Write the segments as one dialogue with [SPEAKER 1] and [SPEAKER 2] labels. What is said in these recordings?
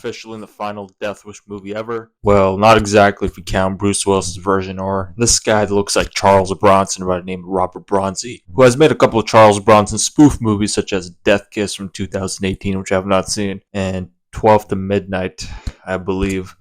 [SPEAKER 1] officially the final Death Wish movie ever. Well, not exactly if you count Bruce Willis's version or this guy that looks like Charles Bronson by the name of Robert Bronzy, who has made a couple of Charles Bronson spoof movies such as Death Kiss from 2018, which I have not seen, and 12 to Midnight, I believe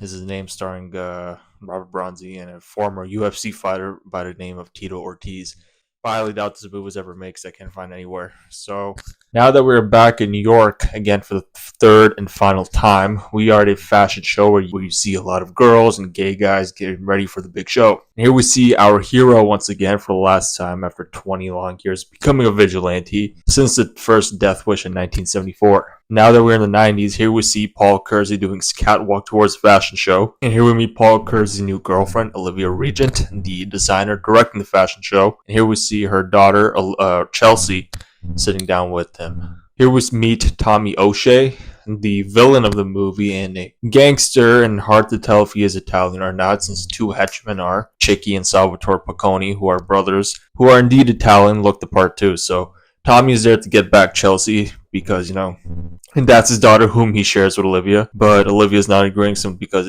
[SPEAKER 1] is his name, starring Robert Bronzy and a former UFC fighter by the name of Tito Ortiz. I highly doubt this movie was ever made because I can't find anywhere. So now that we're back in New York again for the third and final time, we are at a fashion show where you see a lot of girls and gay guys getting ready for the big show. And here we see our hero once again for the last time after 20 long years becoming a vigilante since the first Death Wish in 1974. Now that we're in the 90s, here we see Paul Kersey doing his catwalk towards the fashion show. And here we meet Paul Kersey's new girlfriend, Olivia Regent, the designer directing the fashion show. And here we see her daughter, Chelsea, sitting down with him. Here we meet Tommy O'Shea, the villain of the movie, and a gangster, and hard to tell if he is Italian or not, since two henchmen are, Chicky and Salvatore Pacconi, who are brothers, who are indeed Italian, look the part too. So Tommy is there to get back Chelsea because, and that's his daughter whom he shares with Olivia, but Olivia's not agreeing to him because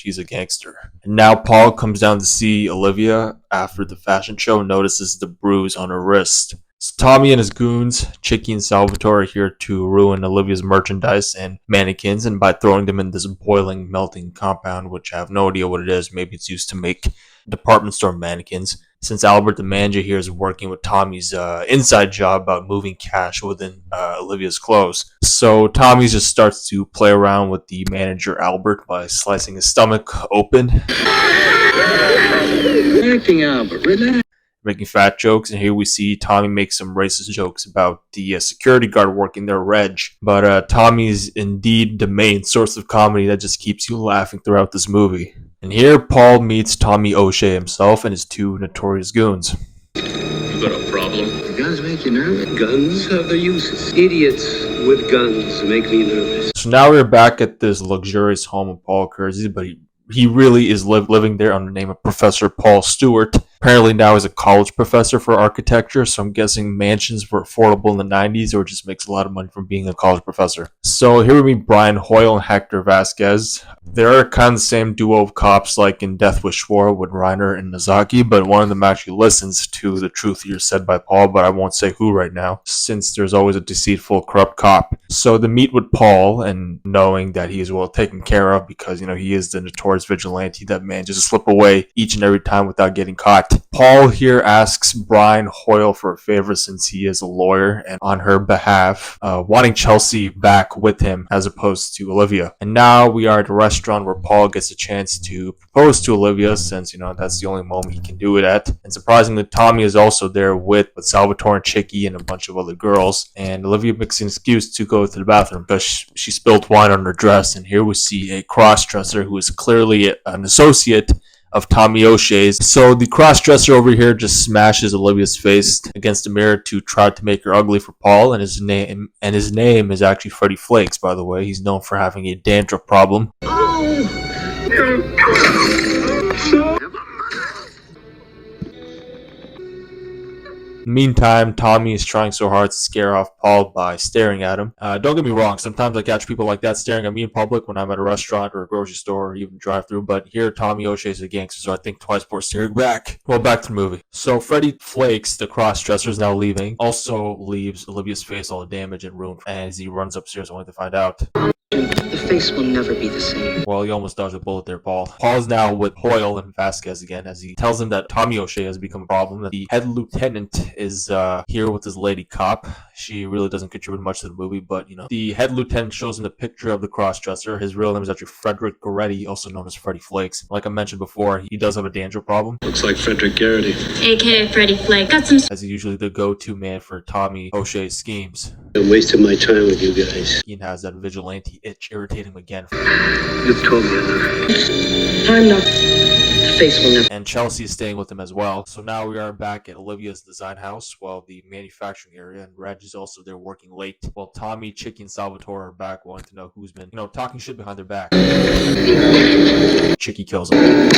[SPEAKER 1] he's a gangster. And now Paul comes down to see Olivia after the fashion show and notices the bruise on her wrist. So Tommy and his goons, Chicky and Salvatore, are here to ruin Olivia's merchandise and mannequins, and by throwing them in this boiling, melting compound, which I have no idea what it is. Maybe it's used to make department store mannequins, since Albert the manager here is working with Tommy's inside job about moving cash within Olivia's clothes. So Tommy just starts to play around with the manager Albert by slicing his stomach open.
[SPEAKER 2] Acting, Albert, relax.
[SPEAKER 1] Making fat jokes, and here we see Tommy make some racist jokes about the security guard working there, Reg. But Tommy is indeed the main source of comedy that just keeps you laughing throughout this movie. And here Paul meets Tommy O'Shea himself and his two notorious goons.
[SPEAKER 2] You got a problem? Guns make you nervous? Guns have their uses. Idiots with guns make me nervous.
[SPEAKER 1] So now we're back at this luxurious home of Paul Kersey, but he really is living there under the name of Professor Paul Stewart. Apparently now he's a college professor for architecture, so I'm guessing mansions were affordable in the 90s or just makes a lot of money from being a college professor. So here we meet Brian Hoyle and Hector Vasquez. They're kind of the same duo of cops like in Death Wish 4 with Reiner and Nazaki, but one of them actually listens to the truth here said by Paul, but I won't say who right now, since there's always a deceitful, corrupt cop. So they meet with Paul, and knowing that he is well taken care of because, he is the notorious vigilante that manages to slip away each and every time without getting caught. Paul here asks Brian Hoyle for a favor since he is a lawyer and on her behalf, wanting Chelsea back with him as opposed to Olivia. And now we are at a restaurant where Paul gets a chance to propose to Olivia since, that's the only moment he can do it at. And surprisingly, Tommy is also there with Salvatore and Chicky and a bunch of other girls. And Olivia makes an excuse to go to the bathroom because she spilled wine on her dress. And here we see a cross-dresser who is clearly an associate of Tommy O'Shea's. So the cross-dresser over here just smashes Olivia's face against the mirror to try to make her ugly for Paul, and his name is actually Freddie Flakes, by the way. He's known for having a dandruff problem. Meantime, Tommy is trying so hard to scare off Paul by staring at him. Don't get me wrong, sometimes I catch people like that staring at me in public when I'm at a restaurant or a grocery store or even drive-thru, but here Tommy O'Shea is a gangster, so I think twice before staring back. Well, back to the movie. So Freddie Flakes, the cross-dresser, is now leaving, also leaves Olivia's face all damaged and ruined as he runs upstairs only to find out
[SPEAKER 3] the face will never be the same.
[SPEAKER 1] Well, he almost dodged a bullet there, Paul. Paul is now with Hoyle and Vasquez again as he tells him that Tommy O'Shea has become a problem, that the head lieutenant is here with his lady cop. She really doesn't contribute much to the movie, but, the head lieutenant shows him the picture of the cross-dresser. His real name is actually Frederick Goretti, also known as Freddie Flakes. Like I mentioned before, he does have a dandruff problem.
[SPEAKER 2] Looks like Frederick Garrity,
[SPEAKER 4] a.k.a. Freddie Flake. Got some...
[SPEAKER 1] As he's usually the go-to man for Tommy O'Shea's schemes.
[SPEAKER 2] I'm wasting my time with you guys.
[SPEAKER 1] He has that vigilante itch irritating him again.
[SPEAKER 2] You've told me enough.
[SPEAKER 3] I'm not. The face will never.
[SPEAKER 1] And Chelsea is staying with him as well. So now we are back at Olivia's design house, while the manufacturing area, and Reg is also there working late. While Tommy, Chicky, and Salvatore are back wanting to know who's been, talking shit behind their back. Chicky kills him.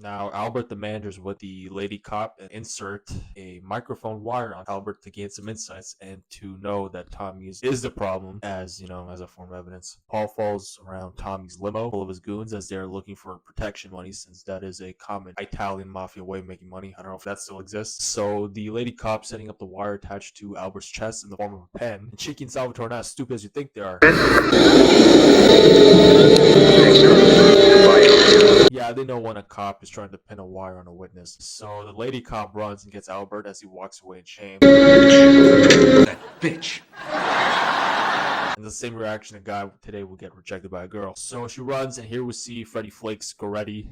[SPEAKER 1] Now Albert, the manager's with the lady cop, and insert a microphone wire on Albert to gain some insights and to know that Tommy is the problem, as a form of evidence. Paul falls around Tommy's limo full of his goons as they're looking for protection money, since that is a common Italian mafia way of making money. I don't know if that still exists. So the lady cop setting up the wire attached to Albert's chest in the form of a pen. And Chicky and Salvatore are not as stupid as you think they are. Yeah, they know when a cop is trying to pin a wire on a witness. So the lady cop runs and gets Albert as he walks away in shame.
[SPEAKER 2] That bitch.
[SPEAKER 1] And the same reaction a guy today will get rejected by a girl. So she runs, and here we see Freddy Flakes Goretti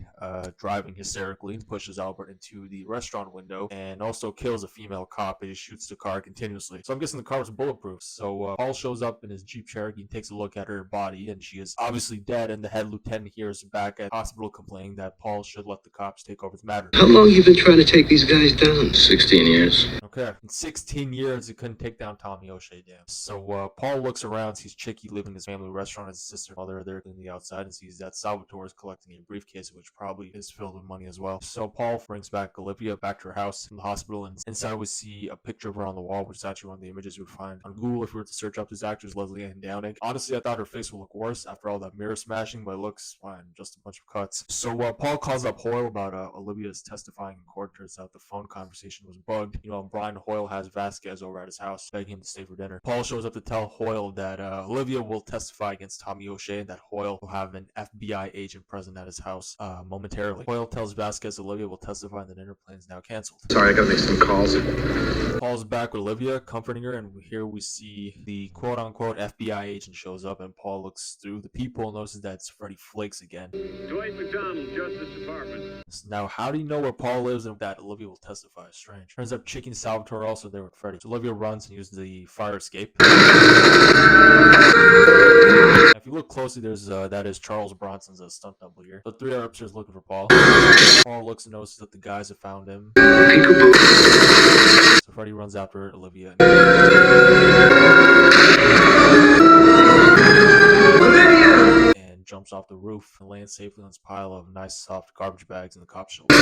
[SPEAKER 1] driving hysterically and pushes Albert into the restaurant window and also kills a female cop as he shoots the car continuously. So I'm guessing the car was bulletproof. So Paul shows up in his Jeep Cherokee and takes a look at her body, and she is obviously dead, and the head lieutenant here is back at the hospital complaining that Paul should let the cops take over the matter.
[SPEAKER 2] How long you been trying to take these guys down? 16 years.
[SPEAKER 1] Okay. In 16 years, he couldn't take down Tommy O'Shea, damn. So Paul looks around, sees Chicky leaving his family restaurant, his sister and mother are there cleaning the outside, and sees that Salvatore is collecting a briefcase, which probably is filled with money as well. So Paul brings back Olivia back to her house in the hospital, and inside we see a picture of her on the wall, which is actually one of the images you would find on Google if we were to search up this actress, Leslie Ann Downing. Honestly, I thought her face would look worse after all that mirror smashing, but it looks fine, just a bunch of cuts. So Paul calls up Hoyle about Olivia's testifying in court. Turns out the phone conversation was bugged. Brian Hoyle has Vasquez over at his house, begging him to stay for dinner. Paul shows up to tell Hoyle that Olivia will testify against Tommy O'Shea, and that Hoyle will have an FBI agent present at his house momentarily. Hoyle tells Vasquez Olivia will testify, and the dinner plan is now canceled.
[SPEAKER 2] Sorry, I gotta make some calls.
[SPEAKER 1] Paul's back with Olivia, comforting her, and here we see the quote-unquote FBI agent shows up, and Paul looks through the people and notices that it's Freddy Flakes again.
[SPEAKER 5] Dwight McDonald, Justice Department.
[SPEAKER 1] Now, how do you know where Paul lives and that Olivia will testify? Strange. Turns out Chicky and Salvatore are also there with Freddy. So Olivia runs and uses the fire escape. If you look closely, there's that is Charles Bronson's stunt double here. The three are upstairs looking for Paul. Paul looks and notices that the guys have found him. So Freddy runs after Olivia. And jumps off the roof and lands safely on this pile of nice soft garbage bags in the cop shoulder.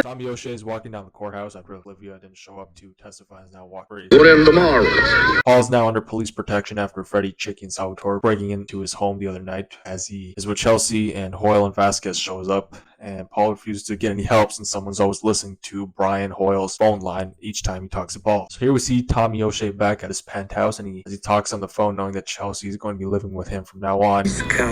[SPEAKER 1] Tommy O'Shea is walking down the courthouse after Olivia didn't show up to testify and is now walking.
[SPEAKER 2] Put him tomorrow.
[SPEAKER 1] Paul is now under police protection after Freddy, Chicky, and Salvatore breaking into his home the other night as he is with Chelsea, and Hoyle and Vasquez shows up, and Paul refuses to get any help since someone's always listening to Brian Hoyle's phone line each time he talks to Paul. So here we see Tommy O'Shea back at his penthouse, and as he talks on the phone knowing that Chelsea is going to be living with him from now on.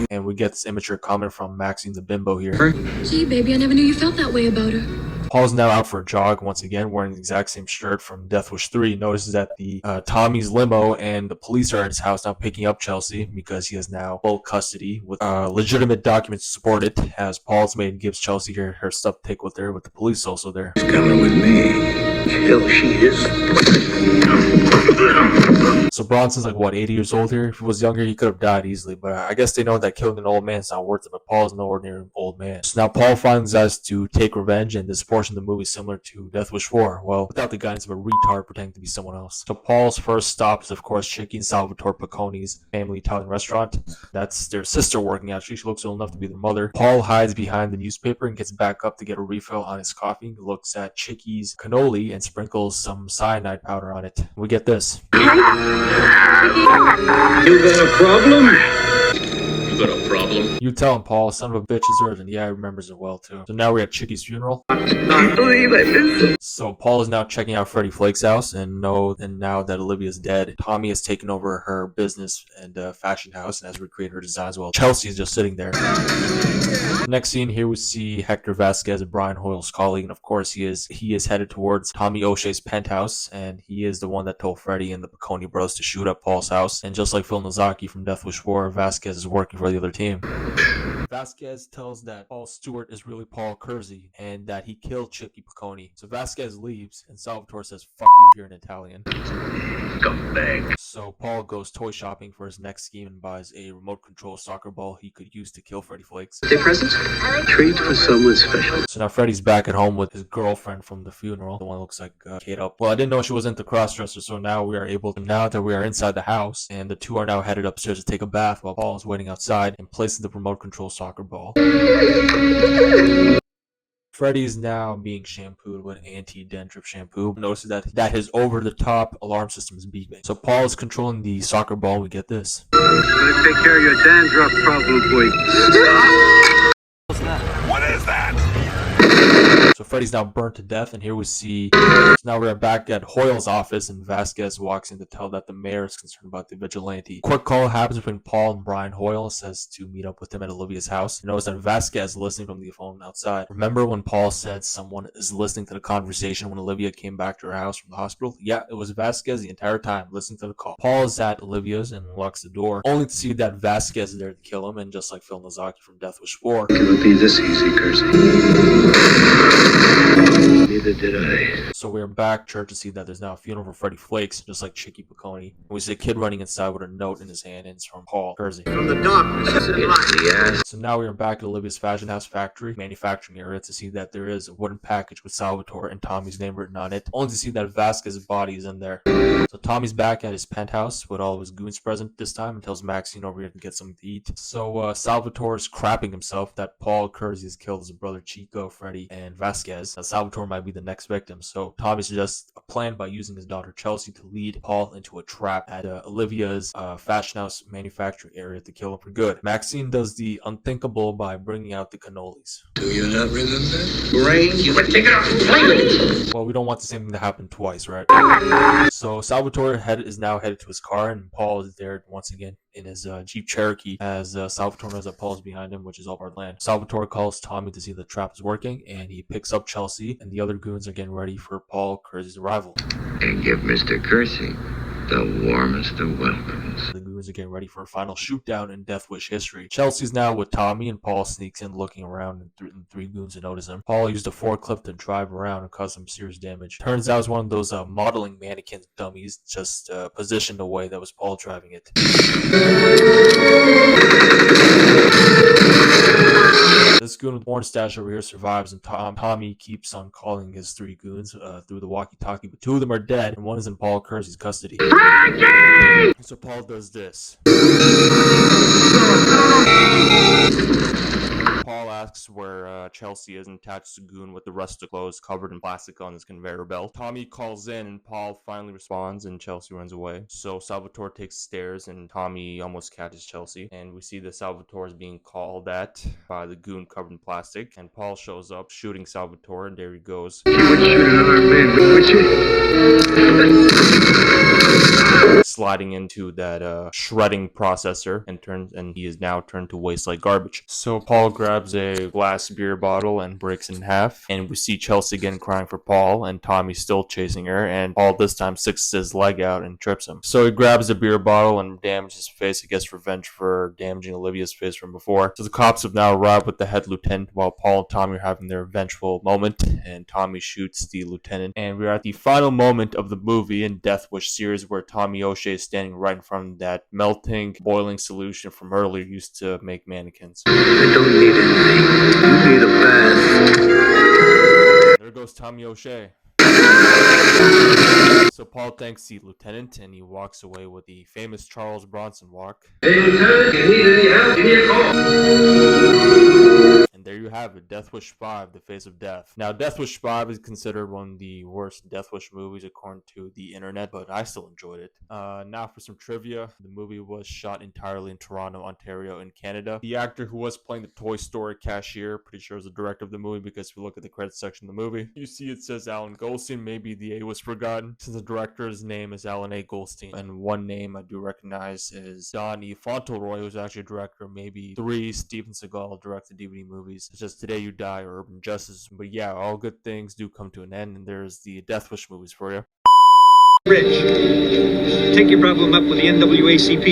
[SPEAKER 1] And we get this immature comment from Maxine the bimbo here.
[SPEAKER 4] Gee, baby, I never knew you felt that way about her.
[SPEAKER 1] Paul's now out for a jog once again, wearing the exact same shirt from Death Wish 3. Notices that the Tommy's limo and the police are at his house now picking up Chelsea because he has now full custody with legitimate documents to support it, as Paul's maid gives Chelsea her stuff to take with her, with the police also there.
[SPEAKER 2] She's coming with me. Hell, she is.
[SPEAKER 1] So Bronson's like, what, 80 years old here? If he was younger, he could have died easily, but I guess they know that killing an old man is not worth it, but Paul's no ordinary old man. So now Paul finds us to take revenge, and this portion of the movie is similar to Death Wish 4, well, without the guidance of a retard pretending to be someone else. So Paul's first stop is, of course, Chicky and Salvatore Piccone's family Italian restaurant. That's their sister working, actually. She looks old enough to be their mother. Paul hides behind the newspaper and gets back up to get a refill on his coffee. He looks at Chicky's cannoli and sprinkles some cyanide powder on it. We get this.
[SPEAKER 2] You got a problem?
[SPEAKER 5] You got a problem?
[SPEAKER 1] You tell him, Paul, son of a bitch is urgent. Yeah, he remembers it well, too. So now we're at Chicky's funeral.
[SPEAKER 2] I believe I missed it.
[SPEAKER 1] So Paul is now checking out Freddy Flake's house, and now that Olivia's dead, Tommy has taken over her business and fashion house and has recreated her designs while Chelsea is just sitting there. Next scene, here we see Hector Vasquez and Brian Hoyle's colleague, and of course he is headed towards Tommy O'Shea's penthouse, and he is the one that told Freddy and the Piccone bros to shoot up Paul's house. And just like Phil Nozaki from Death Wish 4, Vasquez is working for the other team. Vasquez tells that Paul Stewart is really Paul Kersey and that he killed Chicky Piccone. So Vasquez leaves, and Salvatore says, "Fuck you" here in Italian.
[SPEAKER 2] Scumbag.
[SPEAKER 1] So Paul goes toy shopping for his next scheme and buys a remote control soccer ball he could use to kill Freddy Flakes.
[SPEAKER 2] Birthday present? Treat for someone special.
[SPEAKER 1] So now Freddy's back at home with his girlfriend from the funeral. The one that looks like Kate Up. Well, I didn't know she was into crossdresser, so now that we are inside the house, and the two are now headed upstairs to take a bath while Paul is waiting outside and places the remote control soccer ball. Freddy is now being shampooed with anti-dandruff shampoo. Notices that his over-the-top alarm system is beeping. So Paul is controlling the soccer ball. We get this.
[SPEAKER 2] I'm gonna take care of your dandruff problem, boy.
[SPEAKER 1] So Freddy's now burnt to death, and here we see. So now we're back at Hoyle's office, and Vasquez walks in to tell that the mayor is concerned about the vigilante. Quick call happens between Paul and Brian. Hoyle says to meet up with him at Olivia's house. You notice that Vasquez is listening from the phone outside. Remember when Paul said someone is listening to the conversation when Olivia came back to her house from the hospital? Yeah, it was Vasquez the entire time listening to the call. Paul is at Olivia's and locks the door, only to see that Vasquez is there to kill him, and just like Phil Nozaki from Death Wish 4.
[SPEAKER 2] It cannot be this easy, Kersey. Neither did I.
[SPEAKER 1] So we're back church to see that there's now a funeral for Freddie Flakes, just like Chicky Piccone. And we see a kid running inside with a note in his hand, and it's from Paul Kersey.
[SPEAKER 2] From the darkness and light.
[SPEAKER 1] So now we are back at Olivia's Fashion House factory, manufacturing area, to see that there is a wooden package with Salvatore and Tommy's name written on it, only to see that Vasquez's body is in there. So Tommy's back at his penthouse with all of his goons present this time and tells Maxine over here to get something to eat. So Salvatore is crapping himself that Paul Kersey has killed his brother Chico, Freddy, and Vasquez. Now Salvatore might be the next victim. So Tommy suggests a plan by using his daughter Chelsea to lead Paul into a trap at Olivia's fashion house manufacturing area to kill him for good. Maxine does the unthinkable by bringing out the cannolis.
[SPEAKER 2] Do you not remember? Brains, you would take it off.
[SPEAKER 1] Well, we don't want the same thing to happen twice, right? So Salvatore is now headed to his car, and Paul is there once again in his Jeep Cherokee, as Salvatore knows that Paul is behind him, which is all our land. Salvatore calls Tommy to see the trap is working, and he picks up Chelsea, and the other goons are getting ready for Paul Kersey's arrival.
[SPEAKER 2] And give Mr. Kersey the warmest of welcomes.
[SPEAKER 1] The goons are getting ready for a final shootdown in Death Wish history. Chelsea's now with Tommy, and Paul sneaks in looking around, and three goons notice him. Paul used a forklift to drive around and cause some serious damage. Turns out it's one of those modeling mannequin dummies, just positioned away that was Paul driving it. This goon with porn stash over here survives, and Tommy keeps on calling his three goons through the walkie-talkie, but two of them are dead, and one is in Paul Kersey's custody. So Paul does this. Paul asks where Chelsea is and attaches the goon with the rest of the clothes covered in plastic on his conveyor belt. Tommy calls in, and Paul finally responds, and Chelsea runs away. So Salvatore takes stairs, and Tommy almost catches Chelsea. And we see that Salvatore is being called at by the goon covered in plastic. And Paul shows up, shooting Salvatore, and there he goes. Sliding into that shredding processor, and he is now turned to waste like garbage. So Paul grabs a glass beer bottle and breaks it in half, and we see Chelsea again crying for Paul, and Tommy's still chasing her, and Paul this time sticks his leg out and trips him. So he grabs a beer bottle and damages his face. He gets revenge for damaging Olivia's face from before. So the cops have now arrived with the head lieutenant, while Paul and Tommy are having their vengeful moment, and Tommy shoots the lieutenant. And we're at the final moment of the movie in Death Wish series, where Tommy O'Shea is standing right in front of that melting, boiling solution from earlier used to make mannequins.
[SPEAKER 2] I don't need anything. You need a bath.
[SPEAKER 1] There goes Tommy O'Shea. So Paul thanks the lieutenant, and he walks away with the famous Charles Bronson walk.
[SPEAKER 2] Hey, Lieutenant, you need any help? Give me a call.
[SPEAKER 1] And there you have it, Death Wish 5, The Face of Death. Now, Death Wish 5 is considered one of the worst Death Wish movies according to the internet, but I still enjoyed it. Now for some trivia. The movie was shot entirely in Toronto, Ontario, in Canada. The actor who was playing the Toy Story cashier, pretty sure is the director of the movie, because if you look at the credits section of the movie, you see it says Alan Goldstein. Maybe the A was forgotten, since the director's name is Alan A. Goldstein. And one name I do recognize is Donnie Fauntleroy, who's actually a director of maybe 3 Steven Seagal directed DVD movies, such as Today You Die or Urban Justice. But yeah, all good things do come to an end, and there's the Death Wish movies for you.
[SPEAKER 6] Rich, take your problem up with the NAACP.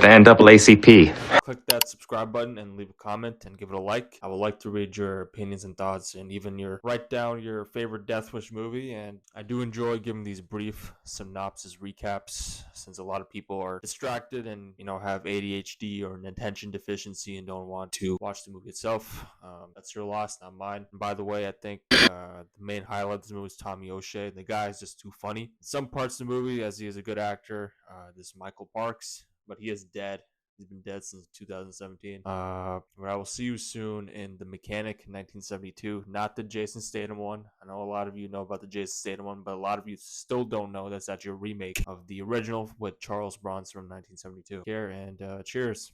[SPEAKER 7] The NAACP.
[SPEAKER 1] Click that subscribe button and leave a comment and give it a like. I would like to read your opinions and thoughts, and even write down your favorite Death Wish movie. And I do enjoy giving these brief synopsis recaps, since a lot of people are distracted and have ADHD or an attention deficiency and don't want to watch the movie itself. That's your loss, not mine. And by the way, I think the main highlight of this movie is Tommy O'Shea. The guy is just too funny. In some parts of the movie, as he is a good actor, this Michael Parks, but he is dead. He's been dead since 2017. But I will see you soon in The Mechanic, 1972. Not the Jason Statham one. I know a lot of you know about the Jason Statham one, but a lot of you still don't know that's actually a remake of the original with Charles Bronson from 1972. Care and cheers.